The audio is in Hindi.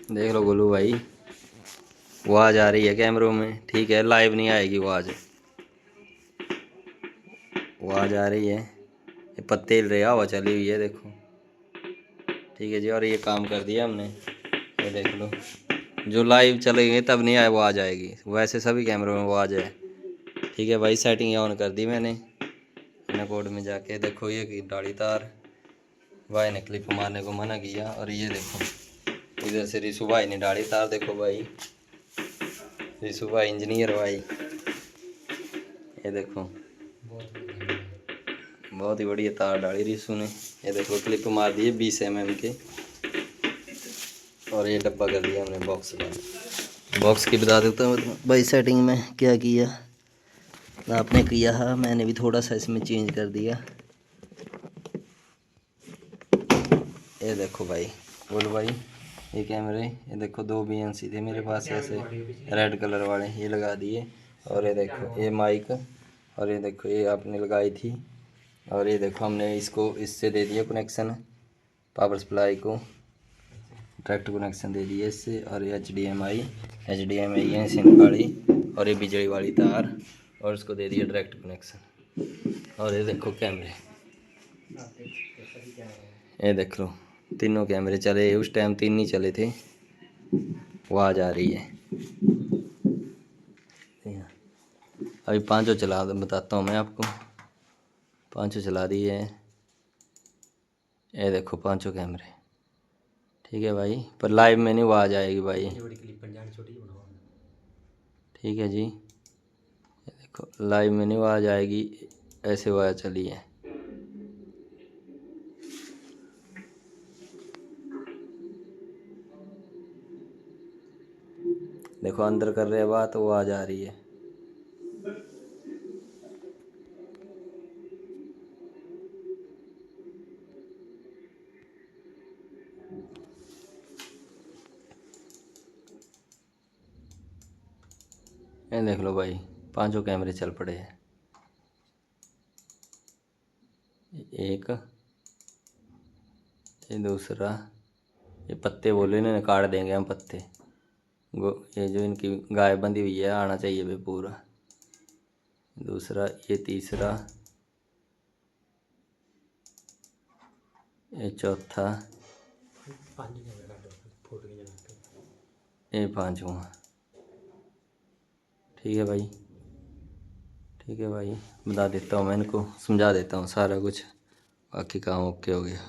देख लो गोलू भाई, आवाज़ आ रही है कैमरों में, ठीक है। लाइव नहीं आएगी आवाज़, आवाज़ आ रही है। ये पत्ते हिल रहे, हवा चली हुई है देखो, ठीक है जी। और ये काम कर दिया हमने, ये देख लो। जो लाइव चलेंगे तब नहीं आए, आवाज़ आएगी। वैसे सभी कैमरों में आवाज़ है, ठीक है भाई। सेटिंग ऑन कर दी मैंने इन कोड में जाके। देखो ये की डाली तार, भाई ने क्लिप मारने को मना किया। और ये देखो इधर से रिशु भाई ने डाली तार, देखो भाई, रिशु भाई इंजीनियर भाई, ये देखो बहुत ही बढ़िया तार डाली रिशु ने। ये देखो क्लिप मार दिए 20 mm के। और ये डब्बा कर दिया हमने बॉक्स का। बॉक्स की बता देता हूँ भाई सेटिंग में क्या किया। आपने किया है, मैंने भी थोड़ा सा इसमें चेंज कर दिया। ये देखो भाई, बोल भाई, ये कैमरे, ये देखो 2 BNC थे मेरे पास ऐसे रेड कलर वाले, ये लगा दिए। और ये देखो ये माइक, और ये देखो ये आपने लगाई थी। और ये देखो हमने इसको इससे दे दिया कनेक्शन, पावर सप्लाई को डायरेक्ट कनेक्शन दे दिया इससे। और ये HDMI है सिम वाली, और ये बिजली वाली तार, और इसको दे दिया डायरेक्ट कनेक्शन। और ये देखो कैमरे, ये देख लो तीनों कैमरे चले। उस टाइम 3 ही चले थे। आवाज़ आ रही है, अभी 5 चला बताता हूँ मैं आपको। 5 चला दिए हैं, ये देखो 5 कैमरे, ठीक है भाई। पर लाइव में नहीं आवाज़ आएगी भाई, ठीक है जी। ये देखो लाइव में नहीं आवाज़ आएगी, ऐसे आवाज़ चली है। देखो अंदर कर रहे बात तो आवाज़ आ रही है। ये देख लो भाई 5 कैमरे चल पड़े हैं। एक, ये दूसरा, ये पत्ते बोले इन्होंने काट देंगे हम पत्ते। ये जो इनकी गाय बंधी हुई है आना चाहिए भाई पूरा। दूसरा, ये तीसरा, ये चौथा, ये 5वां, ठीक है भाई, ठीक है भाई। बता देता हूँ मैं इनको, समझा देता हूँ सारा कुछ, बाकी काम ओके हो गया।